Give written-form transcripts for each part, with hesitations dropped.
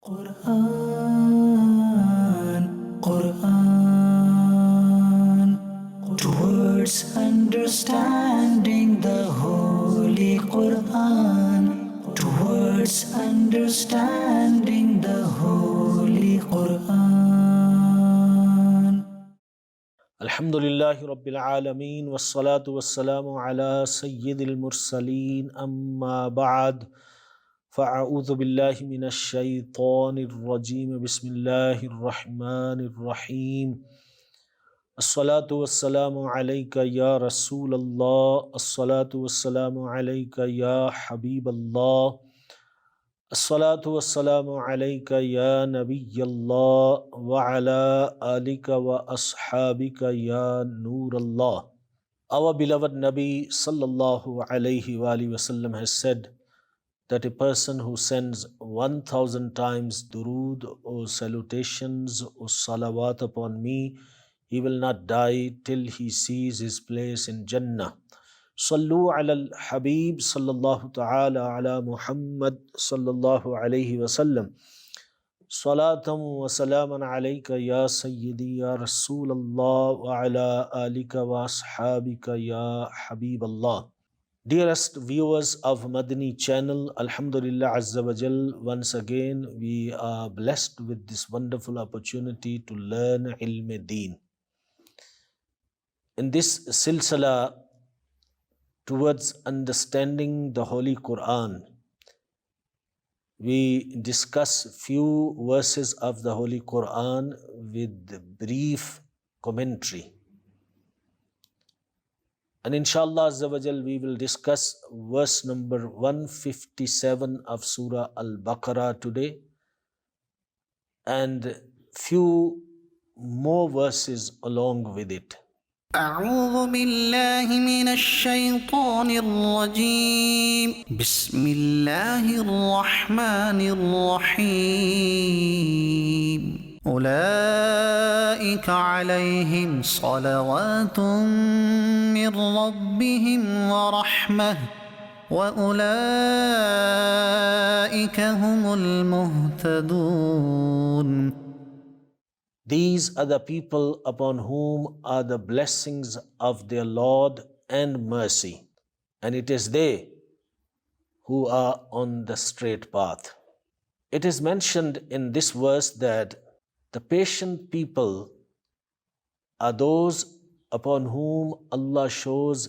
Quran, Quran, towards understanding the Holy Quran, towards understanding the Holy Quran. Alhamdulillahi Rabbil Alameen, wassalatu wassalamu ala Sayyidil Mursaleen, amma ba'd. فأعوذ بالله من الشيطان الرجيم بسم الله الرحمن الرحيم الصلاة والسلام عليك يا رسول الله الصلاة والسلام عليك يا حبيب الله الصلاة والسلام عليك يا نبي الله وعلى آلك وأصحابك يا نور الله. Our beloved Nabi sallallahu alayhi wa wasallam has said that a person who sends 1,000 times durood or salutations or salawat upon me, he will not die till he sees his place in Jannah. Sallu ala al-Habib sallallahu ta'ala ala Muhammad sallallahu alayhi wa sallam. Salatam wa salaman alayka ya Sayyidi ya Rasulallah wa ala alika wa ashabika ya Habib Allah. Dearest viewers of Madani Channel, Alhamdulillah Azza wa Jal, once again we are blessed with this wonderful opportunity to learn ilm deen. In this silsila towards understanding the Holy Quran, we discuss few verses of the Holy Quran with brief commentary. And inshallah Azza wa Jal, we will discuss verse number 157 of Surah Al-Baqarah today and few more verses along with it. أعوذ بالله من الشيطان الرجيم بسم الله الرحمن الرحيم أولئك عليهم صلوات من ربهم ورحمة وأولئك هم المهتدون. These are the people upon whom are the blessings of their Lord and mercy, and it is they who are on the straight path. It is mentioned in this verse that the patient people are those upon whom Allah shows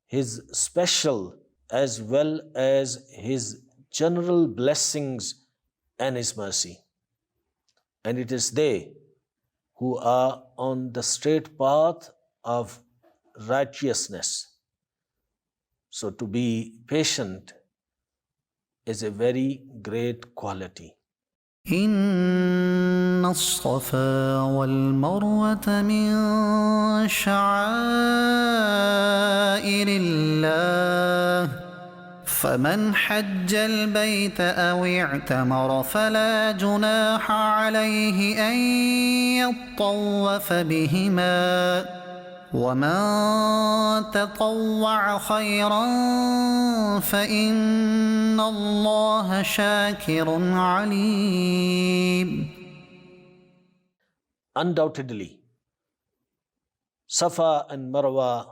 His special as well as His general blessings and His mercy. And it is they who are on the straight path of righteousness. So to be patient is a very great quality. إن الصفا والمروة من شعائر الله فمن حج البيت أو اعتمر فلا جناح عليه أن يطوف بهما ومن تطوع خيرا فإن الله شاكر عليم. Undoubtedly, Safa and Marwa,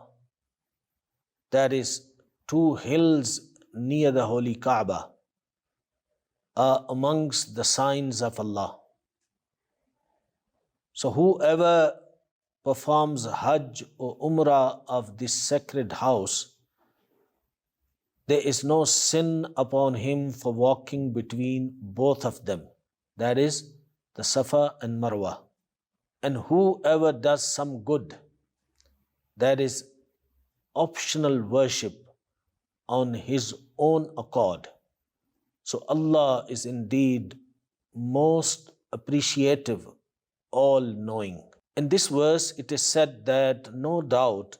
that is two hills near the Holy Kaaba, are amongst the signs of Allah. So whoever performs Hajj or Umrah of this sacred house, there is no sin upon him for walking between both of them, that is the Safa and Marwa. And whoever does some good, that is optional worship on his own accord, so Allah is indeed most appreciative, all-knowing. In this verse, it is said that no doubt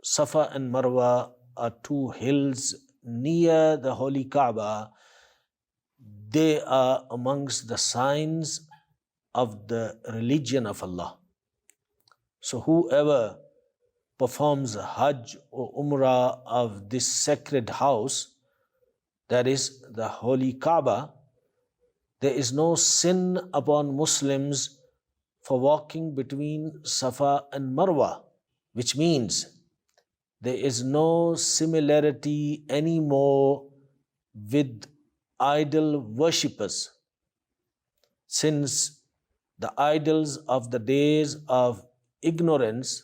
Safa and Marwa are two hills near the Holy Kaaba. They are amongst the signs of the religion of Allah. So whoever performs Hajj or Umrah of this sacred house, that is the Holy Kaaba, there is no sin upon Muslims for walking between Safa and Marwa, which means there is no similarity anymore with idol worshippers, since the idols of the days of ignorance,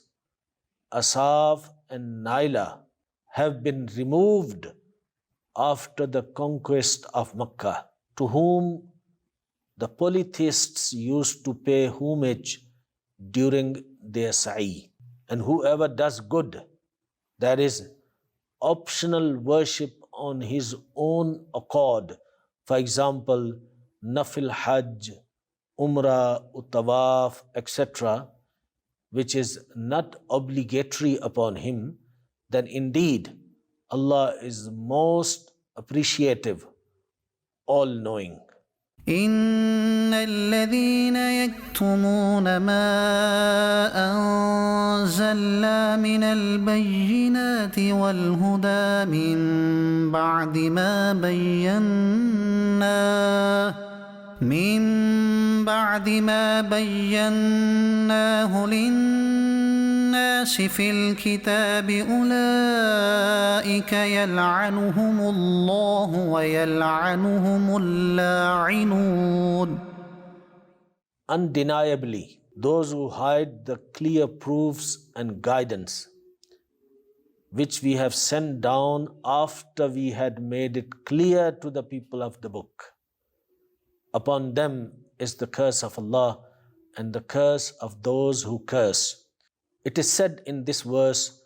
Asaf and Naila, have been removed after the conquest of Makkah, to whom the polytheists used to pay homage during their sa'i. And whoever does good, that is optional worship on his own accord, for example, Nafil Hajj, Umrah, Tawaf, etc., which is not obligatory upon him, then indeed Allah is most appreciative, all-knowing. إن الذين يكتمون ما أنزلنا من البينات والهدى من بعد ما بيناه للناس في الكتاب أولئك يلعنهم الله ويلعنهم اللاعنون. Undeniably, those who hide the clear proofs and guidance which we have sent down after we had made it clear to the people of the book, upon them is the curse of Allah and the curse of those who curse. It is said in this verse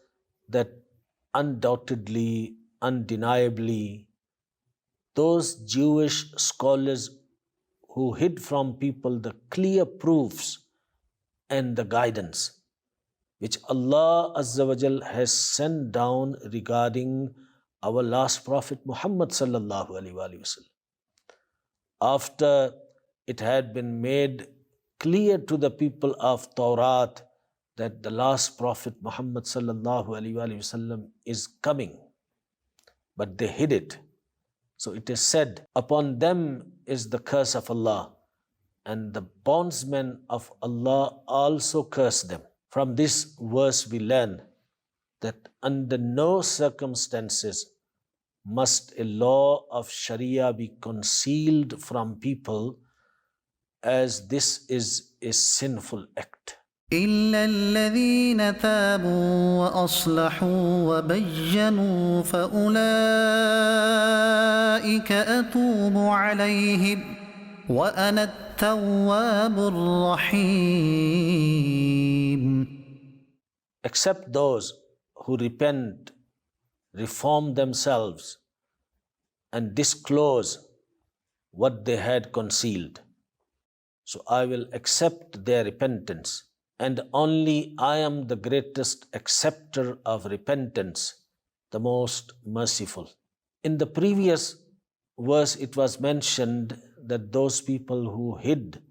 that undoubtedly, undeniably, those Jewish scholars who hid from people the clear proofs and the guidance which Allah Azza wa Jal has sent down regarding our last Prophet Muhammad sallallahu alaihi wasallam, after it had been made clear to the people of Tawrat that the last Prophet Muhammad sallallahu alaihi wasallam is coming, but they hid it. So it is said, upon them is the curse of Allah, and the bondsmen of Allah also curse them. From this verse we learn that under no circumstances must a law of Sharia be concealed from people, as this is a sinful act. إلا الذين تابوا وأصلحوا وبينوا فأولئك أتوب عليهم وأنا التواب الرحيم. Except those who repent, reform themselves, and disclose what they had concealed. So I will accept their repentance, and only I am the greatest acceptor of repentance, the most merciful. In the previous verse it was mentioned that those people who hid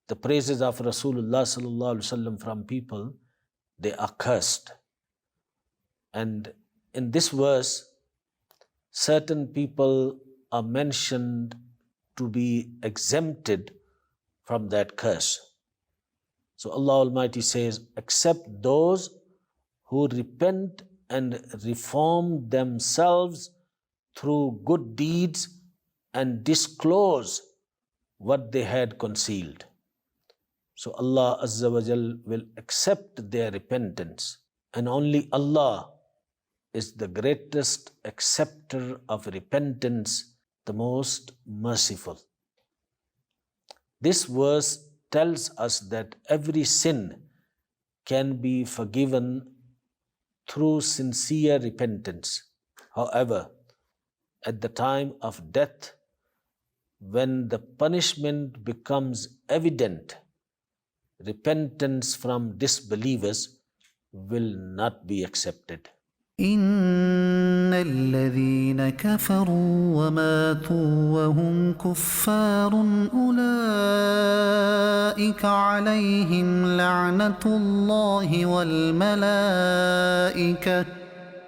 the praises of Rasulullah sallallahu alaihi wasallam from people, they are cursed. And in this verse, certain people are mentioned to be exempted from that curse. So Allah Almighty says, except those who repent and reform themselves through good deeds and disclose what they had concealed. So Allah Azza wa Jal will accept their repentance, and only Allah is the greatest acceptor of repentance, the most merciful. This verse tells us that every sin can be forgiven through sincere repentance. However, at the time of death, when the punishment becomes evident, repentance from disbelievers will not be accepted. إن الذين كفروا وماتوا وهم كفار أولئك عليهم لعنة الله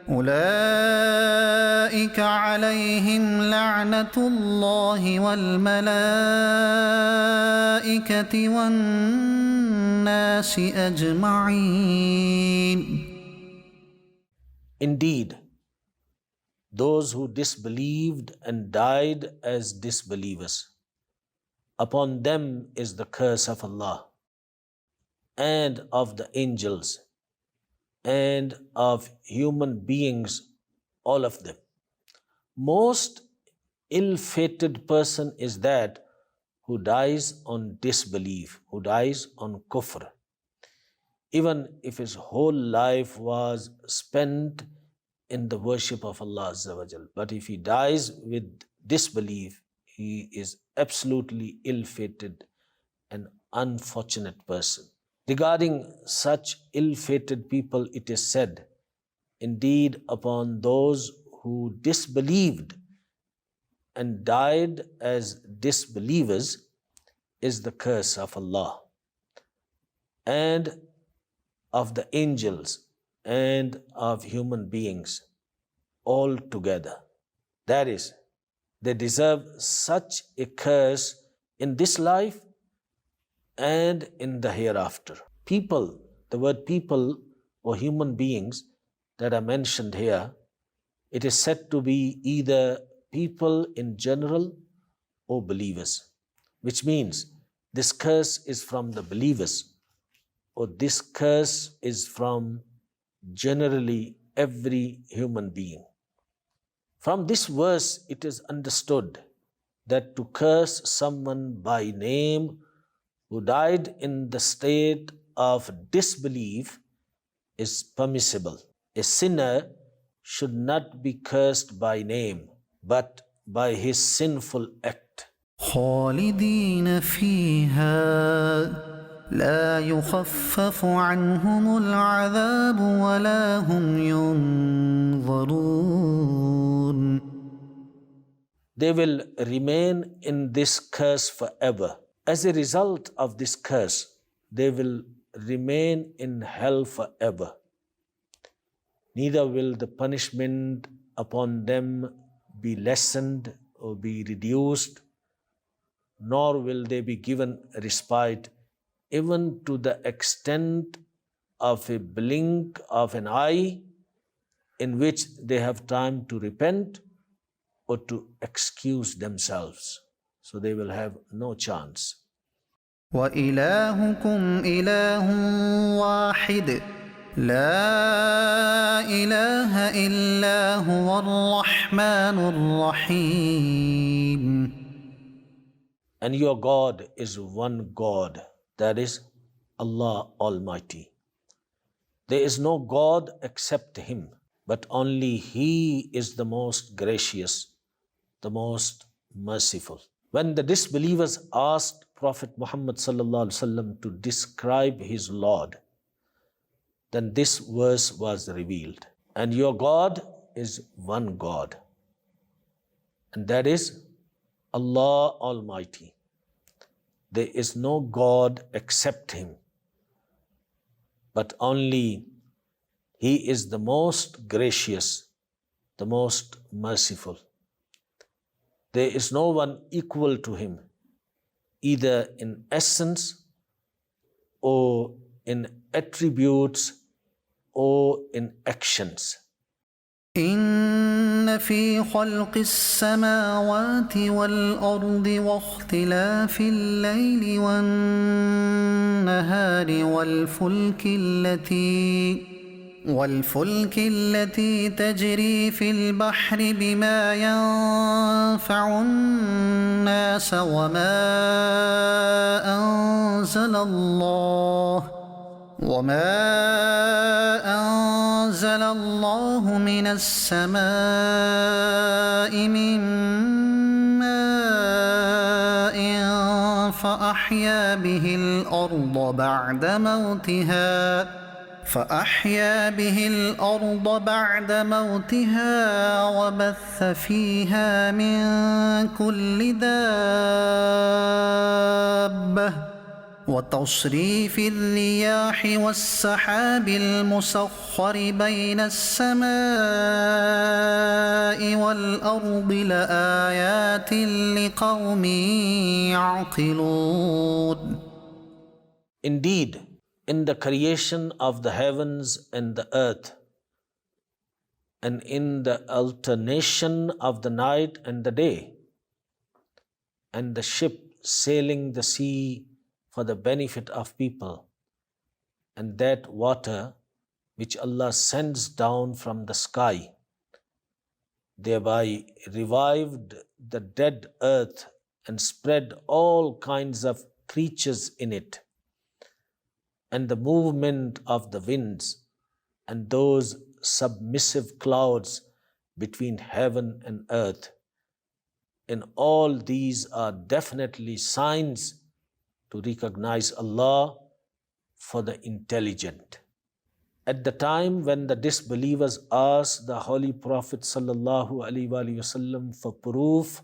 أولئك عليهم لعنة الله والملائكة والناس أجمعين. Indeed, those who disbelieved and died as disbelievers, upon them is the curse of Allah and of the angels and of human beings, all of them. Most ill-fated person is that who dies on disbelief, who dies on kufr. Even if his whole life was spent in the worship of Allah Azza wa Jal, but if he dies with disbelief, he is absolutely ill-fated and unfortunate person. Regarding such ill-fated people, it is said, indeed, upon those who disbelieved and died as disbelievers is the curse of Allah and of the angels and of human beings all together. That is, they deserve such a curse in this life and in the hereafter. People, the word people or human beings that are mentioned here, it is said to be either people in general or believers, which means this curse is from the believers, or this curse is from generally every human being. From this verse, it is understood that to curse someone by name who died in the state of disbelief is permissible. A sinner should not be cursed by name, but by his sinful act. خالدين فيها لا يخفف عنهم العذاب ولا هم ينظرون. They will remain in this curse forever. As a result of this curse, they will remain in hell forever. Neither will the punishment upon them be lessened or be reduced, nor will they be given respite, even to the extent of a blink of an eye, in which they have time to repent or to excuse themselves. So they will have no chance. وإلهكم إله واحد لا إله إلا هو الرحمن الرحيم. And your God is one God, that is Allah Almighty. There is no God except Him, but only He is the most gracious, the most merciful. When the disbelievers asked Prophet Muhammad sallallahu alaihi wasallam to describe his Lord, then this verse was revealed. And your God is one God, and that is Allah Almighty. There is no God except Him, but only He is the most gracious, the most merciful. There is no one equal to Him, either in essence or in attributes or in actions. إن في خلق السماوات والأرض واختلاف الليل والنهار والفلك التي تجري في البحر بما ينفع الناس وما أنزل الله من السماء من ماء فأحيا به الأرض بعد موتها وبث فيها من كل دابة وتصريف الرياح والسحاب المسخر بين السماء والأرض لآيات لقوم يعقلون. Indeed, in the creation of the heavens and the earth, and in the alternation of the night and the day, and the ship sailing the sea for the benefit of people, and that water which Allah sends down from the sky, thereby revived the dead earth and spread all kinds of creatures in it, and the movement of the winds and those submissive clouds between heaven and earth. And all these are definitely signs to recognize Allah for the intelligent. At the time when the disbelievers asked the Holy Prophet ﷺ for proof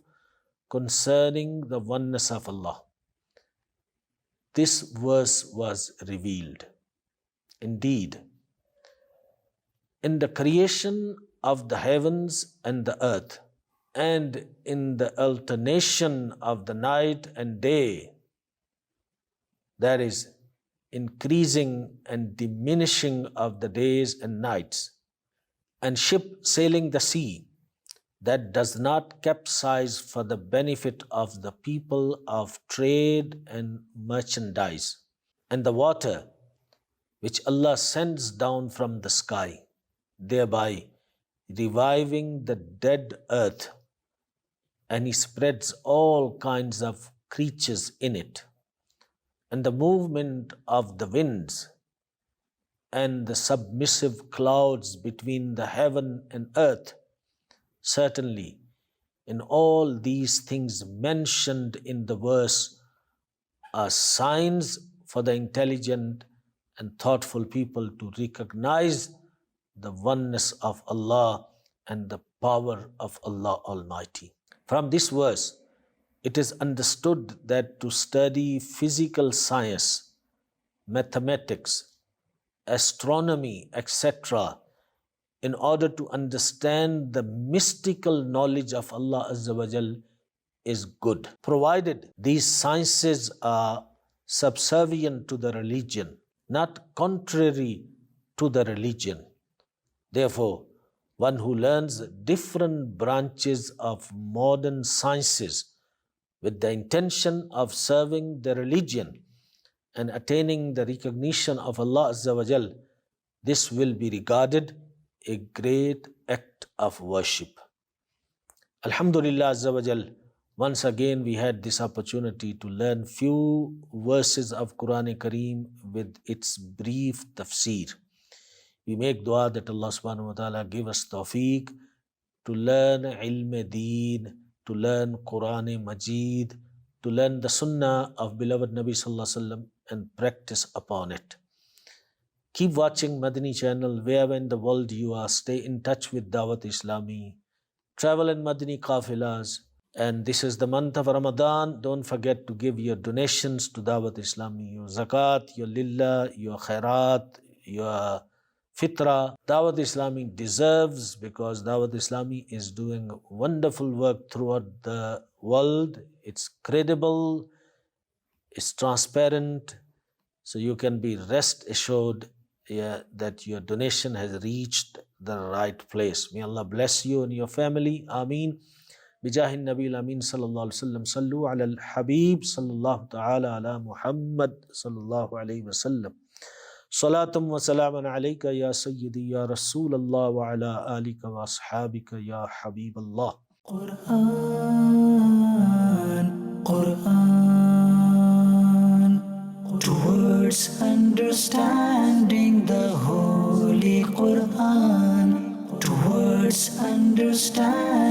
concerning the oneness of Allah, this verse was revealed. Indeed, in the creation of the heavens and the earth, and in the alternation of the night and day, that is, increasing and diminishing of the days and nights, and ship sailing the sea, that does not capsize for the benefit of the people of trade and merchandise, and the water which Allah sends down from the sky, thereby reviving the dead earth, and He spreads all kinds of creatures in it, and the movement of the winds and the submissive clouds between the heaven and earth. Certainly, in all these things mentioned in the verse are signs for the intelligent and thoughtful people to recognize the oneness of Allah and the power of Allah Almighty. From this verse, it is understood that to study physical science, mathematics, astronomy, etc., in order to understand the mystical knowledge of Allah Azza wa Jal is good, provided these sciences are subservient to the religion, not contrary to the religion. Therefore, one who learns different branches of modern sciences with the intention of serving the religion and attaining the recognition of Allah Azza wa Jal, this will be regarded a great act of worship. Alhamdulillah Azza wa Jal, once again we had this opportunity to learn few verses of Quran Kareem with its brief tafsir. We make dua that Allah subhanahu wa ta'ala give us tawfiq to learn ilm deen, to learn Quran Majid, to learn the Sunnah of beloved Nabi Sallallahu Alaihi Wasallam and practice upon it. Keep watching Madani Channel wherever in the world you are. Stay in touch with Dawat Islami. Travel in Madani Qafilas. And this is the month of Ramadan. Don't forget to give your donations to Dawat Islami, your zakat, your lillah, your khairat, your fitra. Dawat Islami deserves, because Dawat Islami is doing wonderful work throughout the world. It's credible, it's transparent, so you can be rest assured that your donation has reached the right place. May Allah bless you and your family. Ameen. بجاه النبي الأمين صلى الله عليه وسلم صلوا على الحبيب صلى الله تعالى على محمد صلى الله عليه وسلم صلاة وسلاما عليك يا سيدي يا رسول الله وعلى آلك وأصحابك يا حبيب الله. Quran, towards understanding the Holy Quran, towards understanding